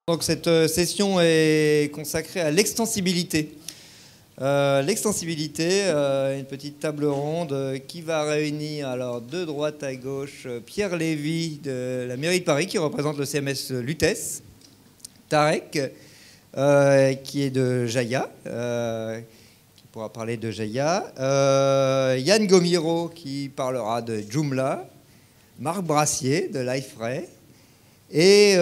Donc cette session est consacrée à l'extensibilité. L'extensibilité, une petite table ronde qui va réunir alors de droite à gauche Pierre Lévy de la mairie de Paris qui représente le CMS Lutèce, Tarek qui est de Jaya, qui pourra parler de Jaya, Yann Gomiro qui parlera de Joomla, Marc Brassier de Liferay, et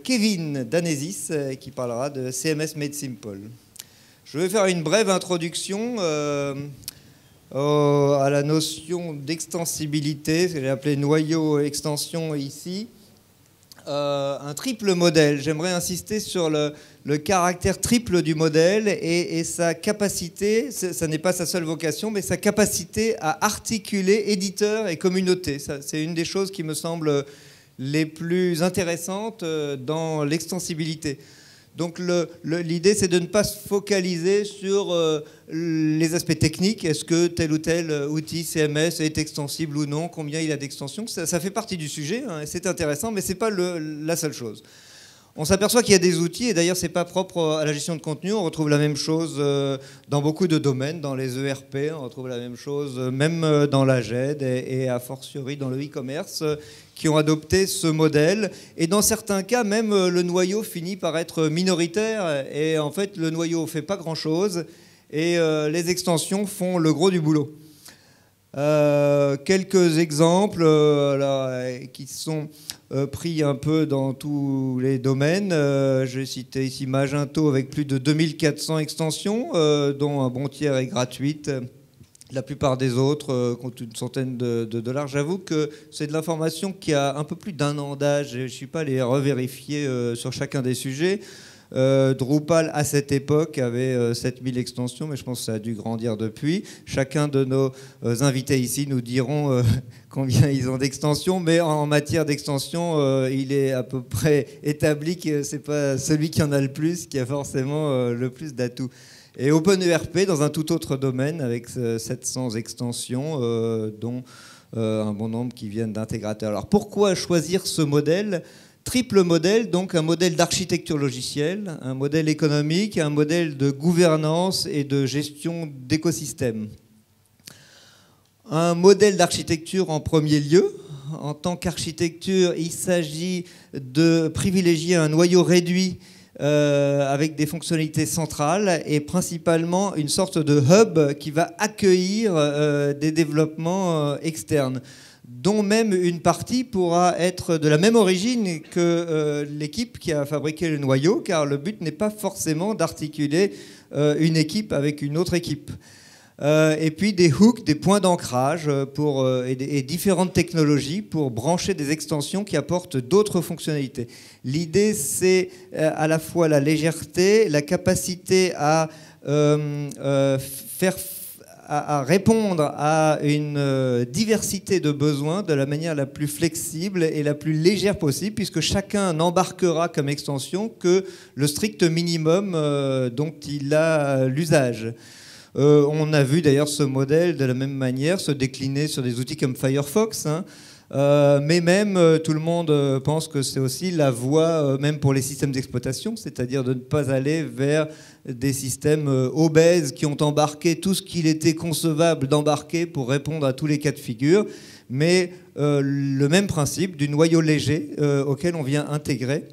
Kevin Danesis qui parlera de CMS Made Simple. Je vais faire une brève introduction à la notion d'extensibilité, ce que j'ai appelé noyau extension ici. Un triple modèle. J'aimerais insister sur le caractère triple du modèle et sa capacité, ça n'est pas sa seule vocation, mais sa capacité à articuler éditeur et communauté. C'est une des choses qui me semble les plus intéressantes dans l'extensibilité. Donc l'idée, c'est de ne pas se focaliser sur les aspects techniques. Est-ce que tel ou tel outil CMS est extensible ou non? Combien il a d'extensions? Ça fait partie du sujet, hein, c'est intéressant, mais ce n'est pas la seule chose. On s'aperçoit qu'il y a des outils, et d'ailleurs, ce n'est pas propre à la gestion de contenu. On retrouve la même chose dans beaucoup de domaines, dans les ERP, on retrouve la même chose même dans la GED et a fortiori dans le e-commerce, qui ont adopté ce modèle. Et dans certains cas, même le noyau finit par être minoritaire. Et en fait, le noyau ne fait pas grand-chose. Et les extensions font le gros du boulot. Quelques exemples qui sont pris un peu dans tous les domaines. Je vais citer ici Magento avec plus de 2400 extensions, dont un bon tiers est gratuite. La plupart des autres comptent une centaine de dollars. J'avoue que c'est de l'information qui a un peu plus d'un an d'âge. Je ne suis pas allé revérifier sur chacun des sujets. Drupal, à cette époque, avait 7000 extensions, mais je pense que ça a dû grandir depuis. Chacun de nos invités ici nous diront combien ils ont d'extensions, mais en matière d'extension, il est à peu près établi que ce n'est pas celui qui en a le plus qui a forcément le plus d'atouts. Et OpenERP dans un tout autre domaine avec 700 extensions, dont un bon nombre qui viennent d'intégrateurs. Alors pourquoi choisir ce modèle? Triple modèle, donc un modèle d'architecture logicielle, un modèle économique, un modèle de gouvernance et de gestion d'écosystème. Un modèle d'architecture en premier lieu. En tant qu'architecture, il s'agit de privilégier un noyau réduit avec des fonctionnalités centrales et principalement une sorte de hub qui va accueillir des développements externes, dont même une partie pourra être de la même origine que l'équipe qui a fabriqué le noyau, car le but n'est pas forcément d'articuler une équipe avec une autre équipe. Et puis des hooks, des points d'ancrage et différentes technologies pour brancher des extensions qui apportent d'autres fonctionnalités. L'idée, c'est à la fois la légèreté, la capacité à répondre à une diversité de besoins de la manière la plus flexible et la plus légère possible, puisque chacun n'embarquera comme extension que le strict minimum dont il a l'usage. On a vu d'ailleurs ce modèle de la même manière se décliner sur des outils comme Firefox, hein. Mais même tout le monde pense que c'est aussi la voie même pour les systèmes d'exploitation, c'est-à-dire de ne pas aller vers des systèmes obèses qui ont embarqué tout ce qu'il était concevable d'embarquer pour répondre à tous les cas de figure, mais le même principe du noyau léger auquel on vient intégrer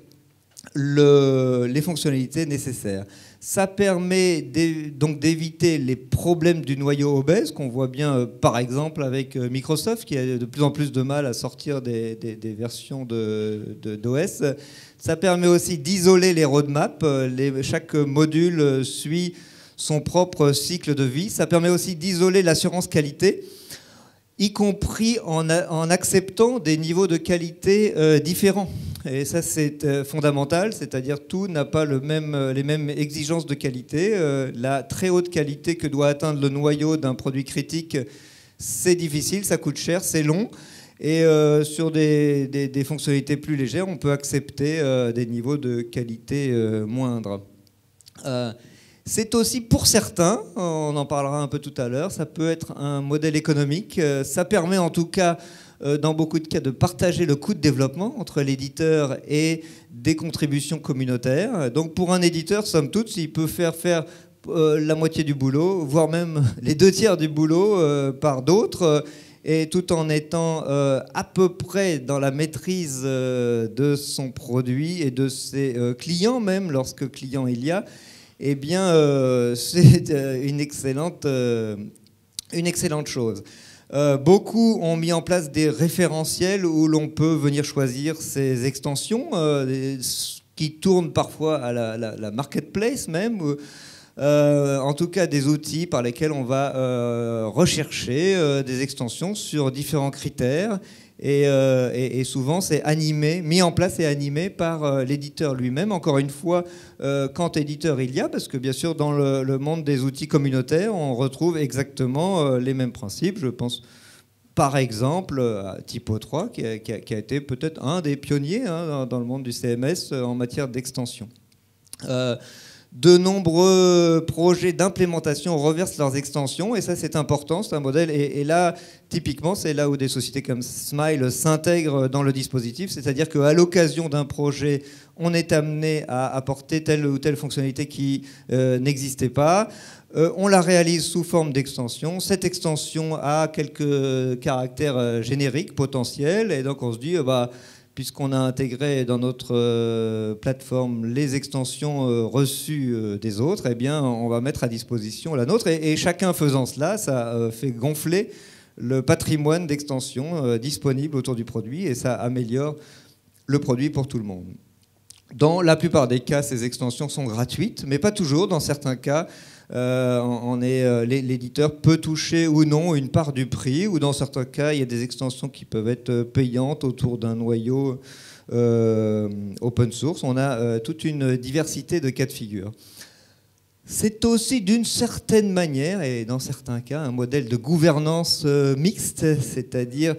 les fonctionnalités nécessaires. Ça permet donc d'éviter les problèmes du noyau obèse qu'on voit bien par exemple avec Microsoft qui a de plus en plus de mal à sortir des versions d'OS. Ça permet aussi d'isoler les roadmaps. Chaque module suit son propre cycle de vie. Ça permet aussi d'isoler l'assurance qualité, y compris en acceptant des niveaux de qualité différents. Et ça, c'est fondamental, c'est-à-dire tout n'a pas les mêmes exigences de qualité. La très haute qualité que doit atteindre le noyau d'un produit critique, c'est difficile, ça coûte cher, c'est long. Et sur des fonctionnalités plus légères, on peut accepter des niveaux de qualité moindres. C'est aussi, pour certains, on en parlera un peu tout à l'heure, ça peut être un modèle économique. Ça permet en tout cas dans beaucoup de cas, de partager le coût de développement entre l'éditeur et des contributions communautaires. Donc pour un éditeur, somme toute, s'il peut faire la moitié du boulot, voire même les 2/3 du boulot par d'autres, et tout en étant à peu près dans la maîtrise de son produit et de ses clients, même lorsque client il y a, eh bien, c'est une excellente chose. Beaucoup ont mis en place des référentiels où l'on peut venir choisir ces extensions qui tournent parfois à la marketplace même. En tout cas, des outils par lesquels on va rechercher des extensions sur différents critères. Et souvent, c'est mis en place et animé par l'éditeur lui-même. Encore une fois, quand éditeur il y a, parce que bien sûr, dans le monde des outils communautaires, on retrouve exactement les mêmes principes. Je pense par exemple à Typo3, qui a été peut-être un des pionniers dans le monde du CMS en matière d'extension. De nombreux projets d'implémentation reversent leurs extensions, et ça c'est important, c'est un modèle. Et là, typiquement, c'est là où des sociétés comme Smile s'intègrent dans le dispositif, c'est-à-dire qu'à l'occasion d'un projet, on est amené à apporter telle ou telle fonctionnalité qui n'existait pas. On la réalise sous forme d'extension. Cette extension a quelques caractères génériques potentiels, et donc on se dit, puisqu'on a intégré dans notre plateforme les extensions reçues des autres, eh bien, on va mettre à disposition la nôtre. Et chacun faisant cela, ça fait gonfler le patrimoine d'extensions disponible autour du produit, et ça améliore le produit pour tout le monde. Dans la plupart des cas, ces extensions sont gratuites, mais pas toujours. Dans certains cas, l'éditeur peut toucher ou non une part du prix, ou dans certains cas, il y a des extensions qui peuvent être payantes autour d'un noyau open source. On a toute une diversité de cas de figure. C'est aussi d'une certaine manière, et dans certains cas, un modèle de gouvernance mixte, c'est-à-dire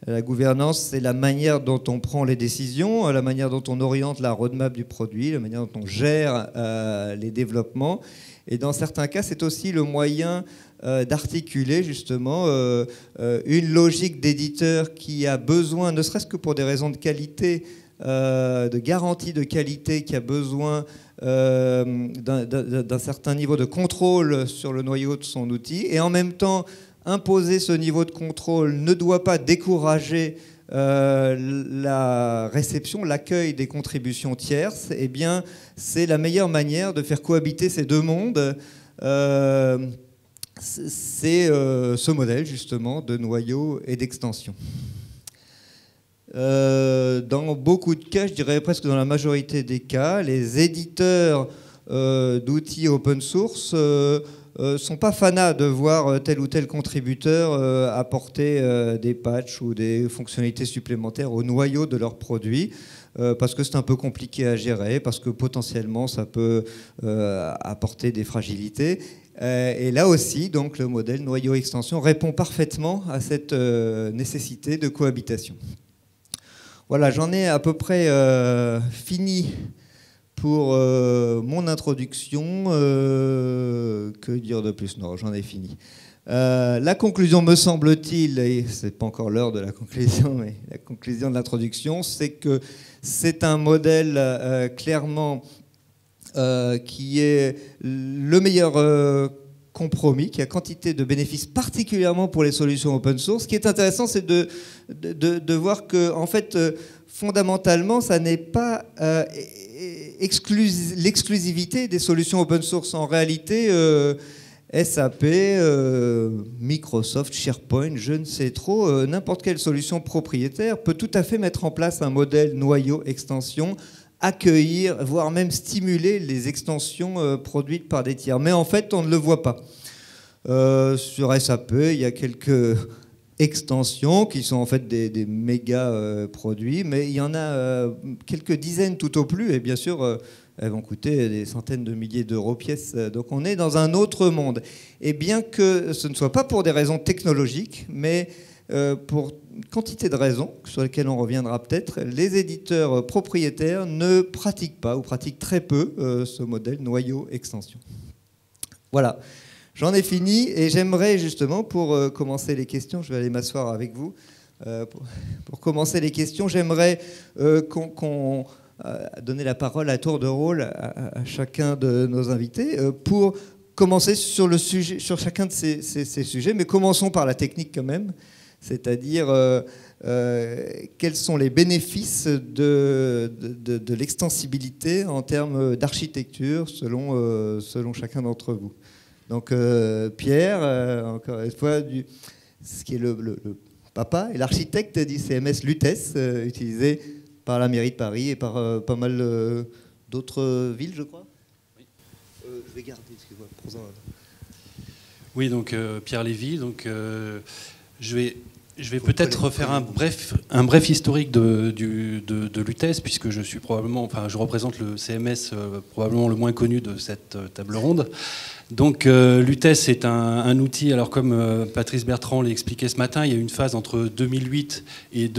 la gouvernance, c'est la manière dont on prend les décisions, la manière dont on oriente la roadmap du produit, la manière dont on gère les développements. Et dans certains cas, c'est aussi le moyen d'articuler justement une logique d'éditeur qui a besoin, ne serait-ce que pour des raisons de qualité, de garantie de qualité, qui a besoin d'un certain niveau de contrôle sur le noyau de son outil. Et en même temps, imposer ce niveau de contrôle ne doit pas décourager la réception, l'accueil des contributions tierces. Eh bien, c'est la meilleure manière de faire cohabiter ces deux mondes. C'est ce modèle, justement, de noyau et d'extension. Dans beaucoup de cas, je dirais presque dans la majorité des cas, les éditeurs d'outils open source sont pas fanas de voir tel ou tel contributeur apporter des patchs ou des fonctionnalités supplémentaires au noyau de leurs produits, parce que c'est un peu compliqué à gérer, parce que potentiellement ça peut apporter des fragilités. Et là aussi, donc, le modèle noyau-extension répond parfaitement à cette nécessité de cohabitation. Voilà, j'en ai à peu près fini pour mon introduction. Que dire de plus? Non, j'en ai fini. La conclusion, me semble-t-il, et c'est pas encore l'heure de la conclusion, mais la conclusion de l'introduction, c'est que c'est un modèle clairement qui est le meilleur compromis, qui a quantité de bénéfices, particulièrement pour les solutions open source. Ce qui est intéressant, c'est de voir que, en fait, fondamentalement, ça n'est pas l'exclusivité des solutions open source. En réalité, SAP, Microsoft, SharePoint, je ne sais trop, n'importe quelle solution propriétaire peut tout à fait mettre en place un modèle noyau extension, accueillir, voire même stimuler les extensions produites par des tiers. Mais en fait, on ne le voit pas. Sur SAP, il y a quelques extensions qui sont en fait des méga produits, mais il y en a quelques dizaines tout au plus, et bien sûr, elles vont coûter des centaines de milliers d'euros pièce. Donc on est dans un autre monde. Et bien que ce ne soit pas pour des raisons technologiques, mais pour quantité de raisons, sur lesquelles on reviendra peut-être, les éditeurs propriétaires ne pratiquent pas, ou pratiquent très peu, ce modèle noyau-extension. Voilà, j'en ai fini, et j'aimerais justement, pour commencer les questions, je vais aller m'asseoir avec vous, Pour commencer les questions, j'aimerais qu'on donner la parole à tour de rôle à chacun de nos invités pour commencer sur le sujet, sur chacun de ces sujets, mais commençons par la technique quand même, c'est-à-dire quels sont les bénéfices de l'extensibilité en termes d'architecture selon chacun d'entre vous. Donc Pierre, encore une fois, ce qui est le papa et l'architecte du CMS Lutèce, utilisé par la mairie de Paris et par pas mal d'autres villes, je crois. Oui. Je vais garder, excuse-moi. Oui, donc Pierre Lévy. Donc je vais peut-être faire un bref historique de Lutèce, puisque je suis je représente le CMS probablement le moins connu de cette table ronde. Donc Lutèce est un outil, alors comme Patrice Bertrand l'a expliqué ce matin, il y a eu une phase entre 2008 et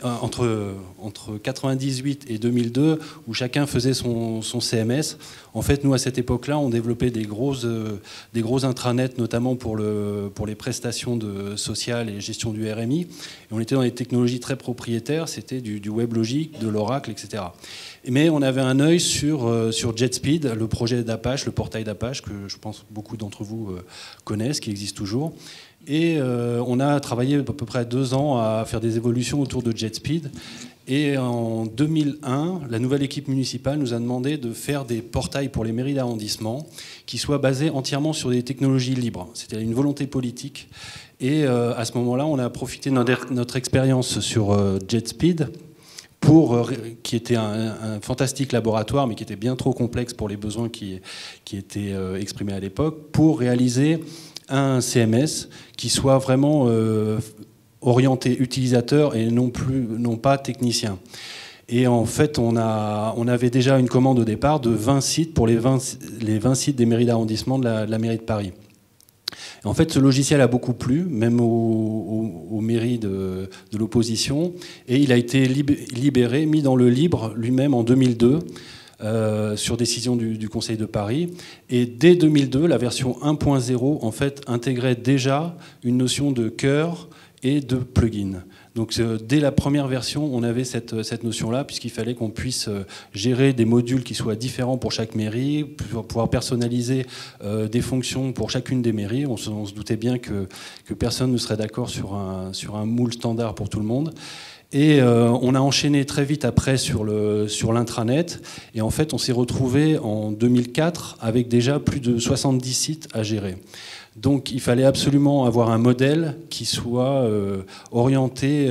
entre 98 et 2002 où chacun faisait son CMS. En fait, nous à cette époque-là, on développait des gros intranets, notamment pour les prestations sociales et gestion du RMI. Et on était dans des technologies très propriétaires, c'était du WebLogic, de l'Oracle, etc. Mais on avait un œil sur JetSpeed, le projet d'Apache, le portail d'Apache, que je pense beaucoup d'entre vous connaissent, qui existe toujours. Et on a travaillé à peu près 2 ans à faire des évolutions autour de JetSpeed. Et en 2001, la nouvelle équipe municipale nous a demandé de faire des portails pour les mairies d'arrondissement qui soient basés entièrement sur des technologies libres. C'était une volonté politique. Et à ce moment-là, on a profité de notre expérience sur JetSpeed, qui était un fantastique laboratoire, mais qui était bien trop complexe pour les besoins qui étaient exprimés à l'époque, pour réaliser un CMS qui soit vraiment orienté utilisateur et non pas technicien. Et en fait, on avait déjà une commande au départ de 20 sites pour les 20 sites des mairies d'arrondissement de la mairie de Paris. Et en fait, ce logiciel a beaucoup plu, même aux mairies de l'opposition, et il a été libéré, mis dans le libre lui-même en 2002, sur décision du Conseil de Paris. Et dès 2002, la version 1.0 en fait intégrait déjà une notion de cœur et de plugin. Donc dès la première version, on avait cette notion-là, puisqu'il fallait qu'on puisse gérer des modules qui soient différents pour chaque mairie, pouvoir personnaliser des fonctions pour chacune des mairies. On se doutait bien que personne ne serait d'accord sur un moule standard pour tout le monde. Et on a enchaîné très vite après sur l'intranet. Et en fait, on s'est retrouvé en 2004 avec déjà plus de 70 sites à gérer. Donc il fallait absolument avoir un modèle qui soit orienté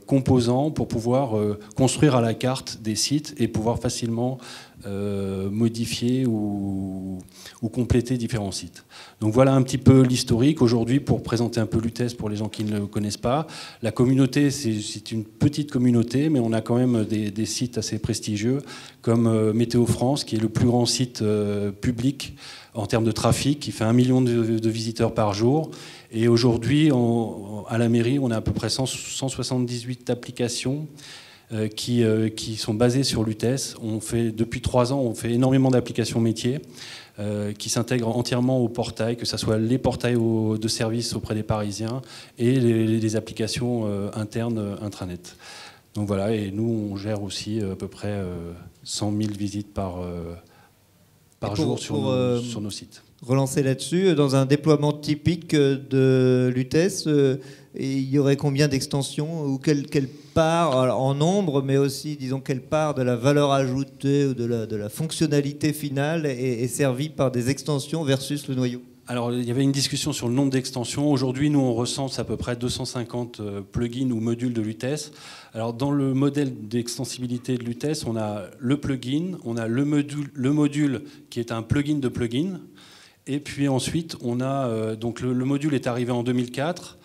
composant pour pouvoir construire à la carte des sites et pouvoir facilement modifier ou compléter différents sites. Donc voilà un petit peu l'historique. Aujourd'hui, pour présenter un peu Lutèce pour les gens qui ne le connaissent pas, la communauté, c'est une petite communauté, mais on a quand même des sites assez prestigieux, comme Météo France, qui est le plus grand site public en termes de trafic, qui fait 1 million de visiteurs par jour. Et aujourd'hui, à la mairie, on a à peu près 178 applications qui sont basées sur Lutèce. Depuis 3 ans, on fait énormément d'applications métiers qui s'intègrent entièrement au portail, que ce soit les portails de services auprès des Parisiens et les applications internes intranet. Donc voilà, et nous, on gère aussi à peu près 100 000 visites par jour sur nos sites. Relancer là-dessus, dans un déploiement typique de Lutèce, il y aurait combien d'extensions ou quelle part, alors en nombre, mais aussi, disons, quelle part de la valeur ajoutée ou de la fonctionnalité finale est servie par des extensions versus le noyau? Alors, il y avait une discussion sur le nombre d'extensions. Aujourd'hui, nous, on recense à peu près 250 plugins ou modules de Lutèce. Alors, dans le modèle d'extensibilité de Lutèce, on a le plugin, on a le module qui est un plugin de plugin. Et puis ensuite, on a donc le module est arrivé en 2004,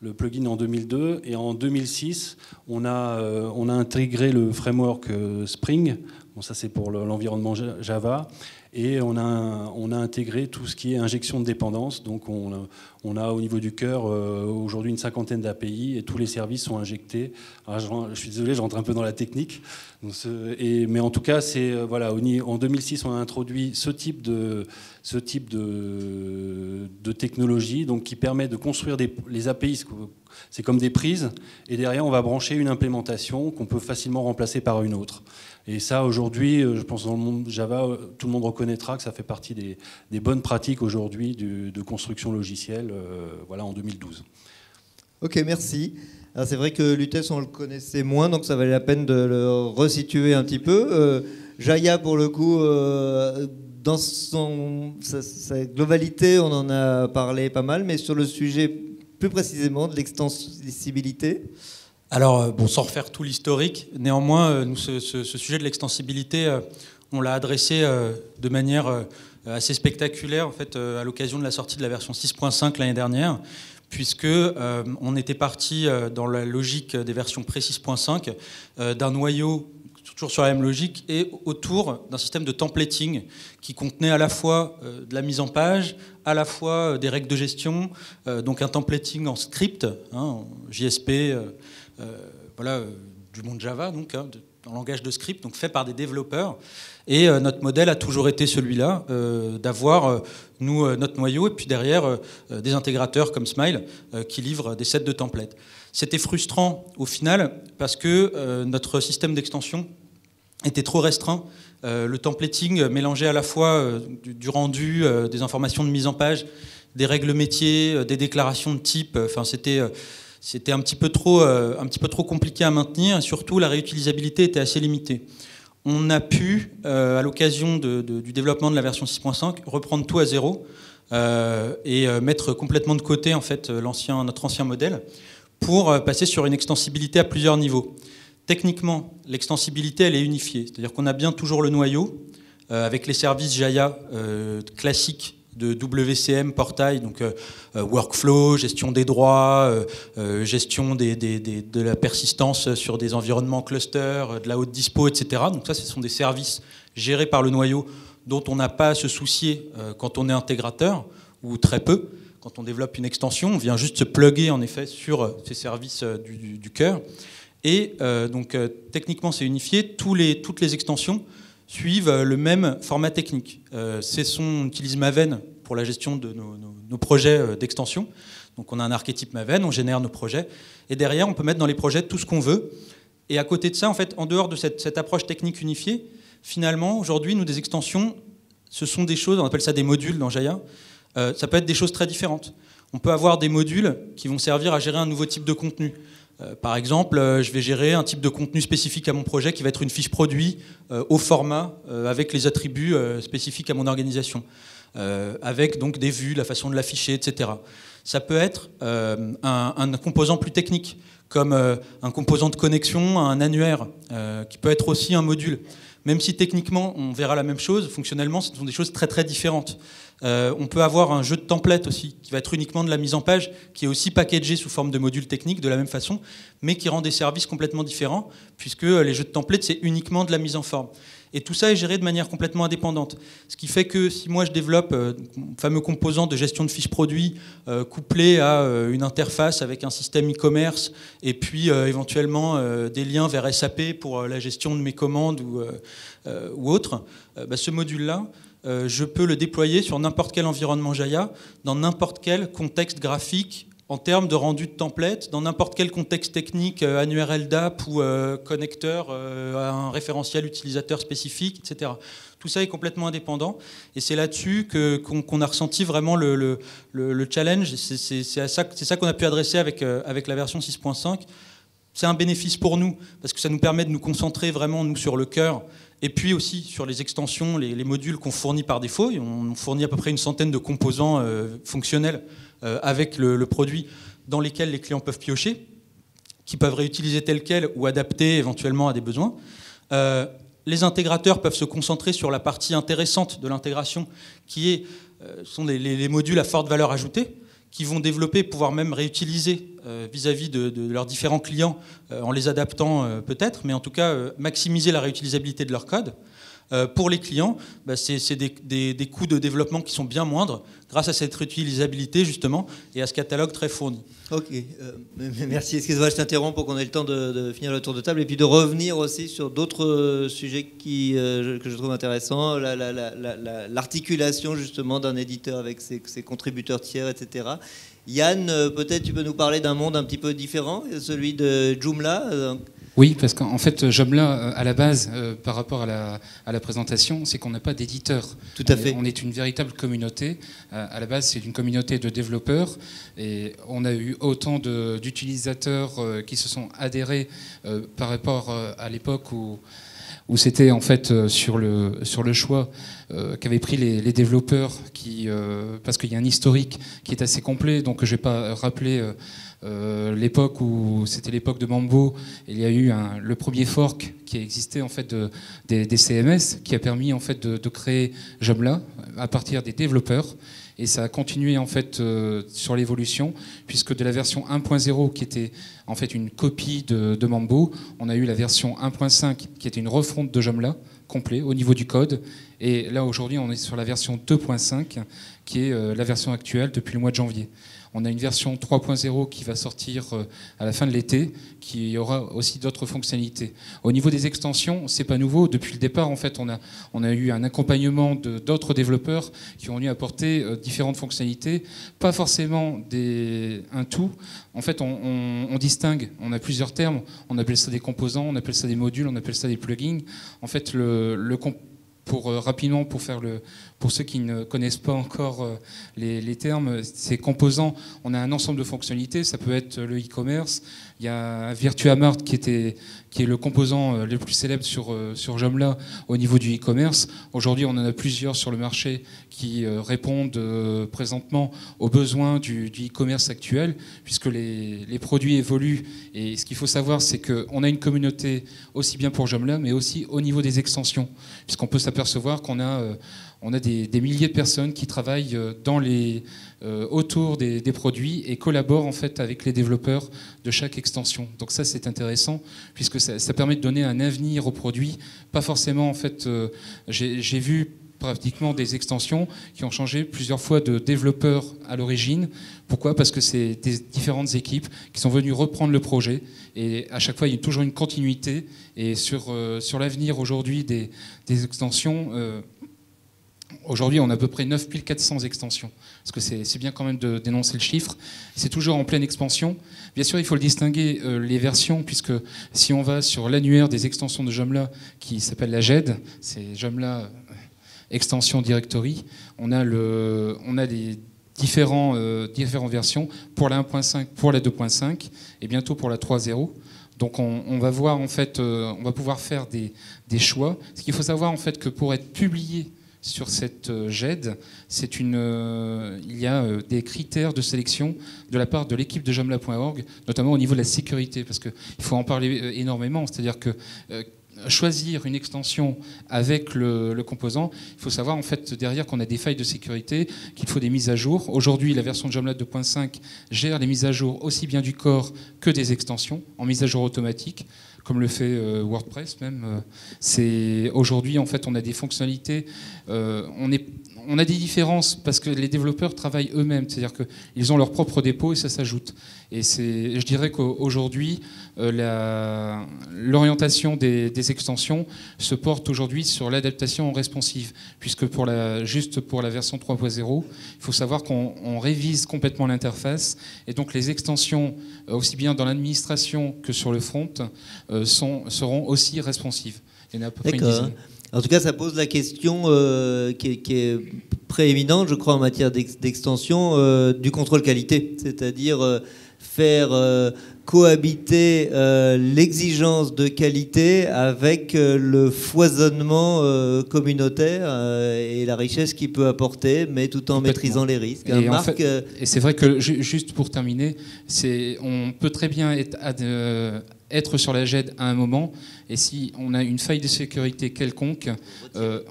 le plugin en 2002, et en 2006, on a intégré le framework Spring. Bon, ça c'est pour l'environnement Java. Et on a intégré tout ce qui est injection de dépendance. Donc on a au niveau du cœur aujourd'hui une 50aine d'API et tous les services sont injectés. Alors, je suis désolé, je rentre un peu dans la technique. Mais en tout cas, voilà, en 2006, on a introduit ce type de technologie, donc qui permet de construire les API, C'est comme des prises, et derrière, on va brancher une implémentation qu'on peut facilement remplacer par une autre. Et ça, aujourd'hui, je pense dans le monde Java, tout le monde reconnaîtra que ça fait partie des bonnes pratiques aujourd'hui de construction logicielle, voilà, en 2012. Ok, merci. Alors c'est vrai que Lutèce, on le connaissait moins, donc ça valait la peine de le resituer un petit peu. Jaya, pour le coup, dans sa globalité, on en a parlé pas mal, mais sur le sujet plus précisément de l'extensibilité. Alors, bon, sans refaire tout l'historique, néanmoins, nous, ce sujet de l'extensibilité, on l'a adressé de manière assez spectaculaire, en fait, à l'occasion de la sortie de la version 6.5 l'année dernière, puisque on était parti dans la logique des versions pré-6.5 d'un noyau toujours sur la même logique et autour d'un système de templating qui contenait à la fois de la mise en page, à la fois des règles de gestion, donc un templating en script, en JSP, voilà, du monde Java, donc en langage de script, donc fait par des développeurs. Et notre modèle a toujours été celui-là, d'avoir nous notre noyau et puis derrière des intégrateurs comme Smile qui livrent des sets de templates. C'était frustrant au final parce que notre système d'extension était trop restreint. Le templating mélangeait à la fois du rendu, des informations de mise en page, des règles métiers, des déclarations de type. Enfin, c'était un petit peu trop compliqué à maintenir. Et surtout, la réutilisabilité était assez limitée. On a pu, à l'occasion du développement de la version 6.5, reprendre tout à zéro et mettre complètement de côté en fait, notre ancien modèle pour passer sur une extensibilité à plusieurs niveaux. Techniquement, l'extensibilité, elle est unifiée. C'est-à-dire qu'on a bien toujours le noyau avec les services Jaya classiques de WCM, portail, donc workflow, gestion des droits, gestion de la persistance sur des environnements cluster, de la haute dispo, etc. Donc ça, ce sont des services gérés par le noyau dont on n'a pas à se soucier quand on est intégrateur, ou très peu. Quand on développe une extension, on vient juste se plugger en effet sur ces services du cœur. Et donc techniquement, c'est unifié. Toutes les extensions suivent le même format technique. On utilise Maven pour la gestion de nos projets d'extension. Donc on a un archétype Maven, on génère nos projets. Et derrière, on peut mettre dans les projets tout ce qu'on veut. Et à côté de ça, en fait, en dehors de cette approche technique unifiée, finalement, aujourd'hui, nous, des extensions, ce sont des choses, on appelle ça des modules dans Jaya. Ça peut être des choses très différentes. On peut avoir des modules qui vont servir à gérer un nouveau type de contenu. Par exemple, je vais gérer un type de contenu spécifique à mon projet qui va être une fiche produit au format avec les attributs spécifiques à mon organisation, avec donc des vues, la façon de l'afficher, etc. Ça peut être un composant plus technique, comme un composant de connexion, un annuaire, qui peut être aussi un module. Même si techniquement on verra la même chose, fonctionnellement ce sont des choses très très différentes. On peut avoir un jeu de template aussi, qui va être uniquement de la mise en page, qui est aussi packagé sous forme de module technique de la même façon, mais qui rend des services complètement différents, puisque les jeux de template, c'est uniquement de la mise en forme. Et tout ça est géré de manière complètement indépendante. Ce qui fait que si moi je développe un fameux composant de gestion de fiches produits couplé à une interface avec un système e-commerce et puis éventuellement des liens vers SAP pour la gestion de mes commandes ou autre, ce module-là, je peux le déployer sur n'importe quel environnement Jaya, dans n'importe quel contexte graphique, en termes de rendu de template, dans n'importe quel contexte technique, annuaire LDAP ou connecteur à un référentiel utilisateur spécifique, etc. Tout ça est complètement indépendant. Et c'est là-dessus qu'on a ressenti vraiment le challenge. C'est ça qu'on a pu adresser avec la version 6.5. C'est un bénéfice pour nous, parce que ça nous permet de nous concentrer vraiment, nous, sur le cœur, et puis aussi sur les extensions, les modules qu'on fournit par défaut. On fournit à peu près une centaine de composants fonctionnels avec le produit dans lesquels les clients peuvent piocher, qui peuvent réutiliser tel quel ou adapter éventuellement à des besoins. Les intégrateurs peuvent se concentrer sur la partie intéressante de l'intégration, qui sont les modules à forte valeur ajoutée, qui vont développer et pouvoir même réutiliser vis-à-vis de leurs différents clients en les adaptant peut-être, mais en tout cas maximiser la réutilisabilité de leur code. Pour les clients, c'est des coûts de développement qui sont bien moindres grâce à cette réutilisabilité justement et à ce catalogue très fourni. Ok, merci. Excusez-moi, je t'interromps pour qu'on ait le temps de finir le tour de table et puis de revenir aussi sur d'autres sujets que je trouve intéressants, l'articulation justement d'un éditeur avec ses contributeurs tiers, etc. Yann, peut-être tu peux nous parler d'un monde un petit peu différent, celui de Joomla. Oui, parce qu'en fait, Joomla, à la base, par rapport à la présentation, c'est qu'on n'a pas d'éditeur. Tout à fait. On est une véritable communauté. À la base, c'est une communauté de développeurs. Et on a eu autant d'utilisateurs qui se sont adhérés par rapport à l'époque où c'était en fait sur le choix qu'avaient pris les développeurs, parce qu'il y a un historique qui est assez complet, donc je ne vais pas rappeler l'époque où c'était l'époque de Mambo. Il y a eu le premier fork qui a existé en fait des CMS, qui a permis en fait de créer Joomla à partir des développeurs. Et ça a continué en fait sur l'évolution, puisque de la version 1.0 qui était en fait une copie de Mambo, on a eu la version 1.5 qui était une refonte de Joomla complet au niveau du code. Et là aujourd'hui on est sur la version 2.5 qui est la version actuelle depuis le mois de janvier. On a une version 3.0 qui va sortir à la fin de l'été, qui aura aussi d'autres fonctionnalités. Au niveau des extensions, c'est pas nouveau. Depuis le départ, en fait, on a eu un accompagnement d'autres développeurs qui ont venu apporter différentes fonctionnalités, pas forcément un tout. En fait, on distingue. On a plusieurs termes. On appelle ça des composants, on appelle ça des modules, on appelle ça des plugins. En fait, rapidement, pour ceux qui ne connaissent pas encore les termes, ces composants, on a un ensemble de fonctionnalités. Ça peut être le e-commerce. Il y a VirtuaMart qui est le composant le plus célèbre sur Joomla au niveau du e-commerce. Aujourd'hui, on en a plusieurs sur le marché qui répondent présentement aux besoins du e-commerce actuel, puisque les produits évoluent. Et ce qu'il faut savoir, c'est qu'on a une communauté aussi bien pour Joomla, mais aussi au niveau des extensions, puisqu'on peut s'apercevoir qu'on a des milliers de personnes qui travaillent autour des produits et collaborent en fait avec les développeurs de chaque extension. Donc ça, c'est intéressant puisque ça permet de donner un avenir aux produits. Pas forcément en fait. J'ai vu pratiquement des extensions qui ont changé plusieurs fois de développeurs à l'origine. Pourquoi ? Parce que c'est des différentes équipes qui sont venues reprendre le projet et à chaque fois il y a toujours une continuité. Et sur l'avenir aujourd'hui des extensions. Aujourd'hui, on a à peu près 9400 extensions, parce que c'est bien quand même de dénoncer le chiffre. C'est toujours en pleine expansion. Bien sûr, il faut le distinguer, les versions, puisque si on va sur l'annuaire des extensions de Joomla, qui s'appelle la GED, c'est Joomla Extension Directory, on a les différentes versions pour la 1.5, pour la 2.5, et bientôt pour la 3.0. Donc on va voir, en fait, on va pouvoir faire des choix. Ce qu'il faut savoir, en fait, que pour être publié sur cette GED, il y a des critères de sélection de la part de l'équipe de Joomla.org, notamment au niveau de la sécurité, parce qu'il faut en parler énormément. C'est-à-dire que choisir une extension avec le composant, il faut savoir en fait derrière qu'on a des failles de sécurité, qu'il faut des mises à jour. Aujourd'hui, la version de Joomla 2.5 gère les mises à jour aussi bien du corps que des extensions en mise à jour automatique, comme le fait WordPress même. Aujourd'hui, en fait, on a des fonctionnalités. On a des différences parce que les développeurs travaillent eux-mêmes, c'est-à-dire qu'ils ont leur propre dépôt et ça s'ajoute. Et je dirais qu'aujourd'hui, l'orientation des extensions se porte aujourd'hui sur l'adaptation responsive, puisque juste pour la version 3.0, il faut savoir qu'on révise complètement l'interface, et donc les extensions, aussi bien dans l'administration que sur le front, seront aussi responsives. Il y en a à peu près une dizaine. En tout cas, ça pose la question qui est prééminente, je crois, en matière d'extension, du contrôle qualité, c'est-à-dire faire cohabiter l'exigence de qualité avec le foisonnement communautaire et la richesse qu'il peut apporter, mais tout en maîtrisant les risques. Et c'est vrai que, juste pour terminer, on peut très bien être sur la GED à un moment, et si on a une faille de sécurité quelconque,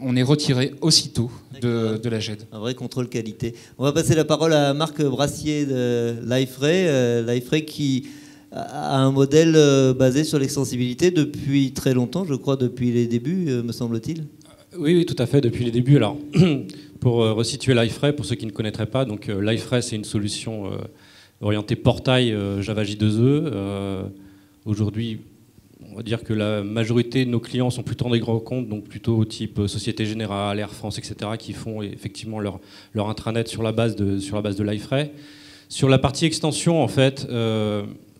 on est retiré aussitôt de la GED. Un vrai contrôle qualité. On va passer la parole à Marc Brassier de Liferay qui a un modèle basé sur l'extensibilité depuis très longtemps, je crois depuis les débuts, me semble-t-il. Oui, oui, tout à fait, depuis les débuts. Alors, pour resituer Liferay, pour ceux qui ne connaîtraient pas, donc Liferay, c'est une solution orientée portail Java J2E. Aujourd'hui, on va dire que la majorité de nos clients sont plutôt dans des grands comptes, donc plutôt type Société Générale, Air France, etc., qui font effectivement leur intranet sur la base de Liferay. Sur la partie extension, en fait,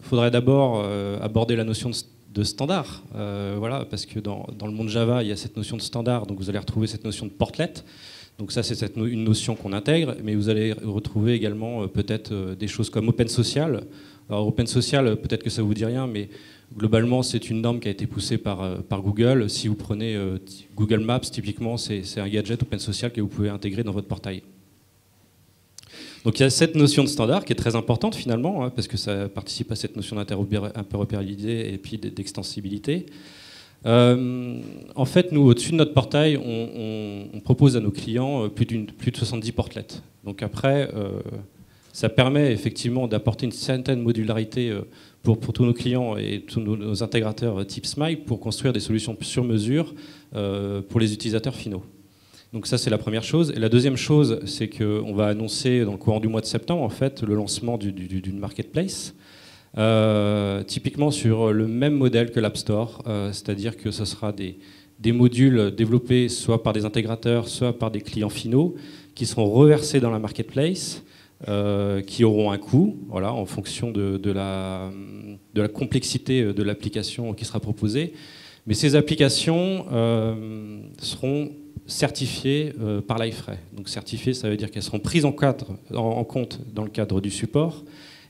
faudrait d'abord aborder la notion de standard, voilà, parce que dans le monde Java, il y a cette notion de standard, donc vous allez retrouver cette notion de portlet. Donc ça, c'est une notion qu'on intègre, mais vous allez retrouver également peut-être des choses comme OpenSocial. Alors OpenSocial, peut-être que ça vous dit rien, mais globalement, c'est une norme qui a été poussée par Google. Si vous prenez Google Maps, typiquement, c'est un gadget OpenSocial que vous pouvez intégrer dans votre portail. Donc il y a cette notion de standard qui est très importante finalement, parce que ça participe à cette notion d'interopérabilité et puis d'extensibilité. En fait, nous, au-dessus de notre portail, on propose à nos clients plus de 70 portlets. Donc après, ça permet effectivement d'apporter une certaine modularité pour tous nos clients et tous nos intégrateurs type Smile pour construire des solutions sur mesure pour les utilisateurs finaux. Donc ça, c'est la première chose. Et la deuxième chose, c'est qu'on va annoncer dans le courant du mois de septembre en fait, le lancement d'une marketplace, typiquement sur le même modèle que l'App Store, c'est-à-dire que ce sera des modules développés soit par des intégrateurs, soit par des clients finaux, qui seront reversés dans la marketplace, qui auront un coût, voilà, en fonction de la complexité de l'application qui sera proposée. Mais ces applications seront certifiées par Liferay. Donc certifiées, ça veut dire qu'elles seront prises en compte dans le cadre du support,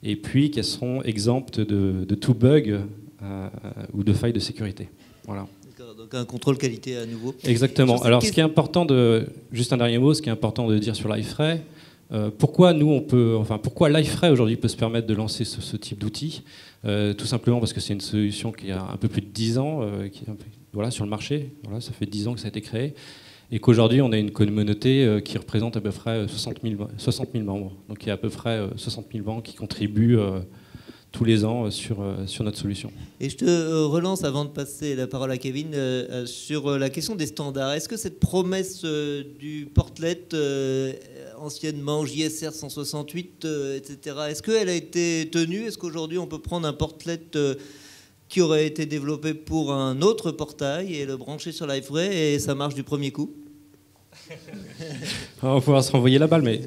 et puis qu'elles seront exemptes de tout bug ou de failles de sécurité. Voilà. Donc un contrôle qualité à nouveau. Exactement. Alors ce qui est important juste un dernier mot, ce qui est important de dire sur Liferay, pourquoi Liferay aujourd'hui peut se permettre de lancer ce type d'outil, tout simplement parce que c'est une solution qui a un peu plus de 10 ans, voilà, sur le marché. Voilà, ça fait 10 ans que ça a été créé. Et qu'aujourd'hui, on a une communauté qui représente à peu près 60 000 membres. Donc il y a à peu près 60 000 membres qui contribuent tous les ans sur notre solution. Et je te relance avant de passer la parole à Kevin sur la question des standards. Est-ce que cette promesse du portlet, anciennement JSR 168, etc., est-ce qu'elle a été tenue? Est-ce qu'aujourd'hui on peut prendre un portlet qui aurait été développé pour un autre portail et le brancher sur Liferay et ça marche du premier coup? On va pouvoir se renvoyer la balle, mais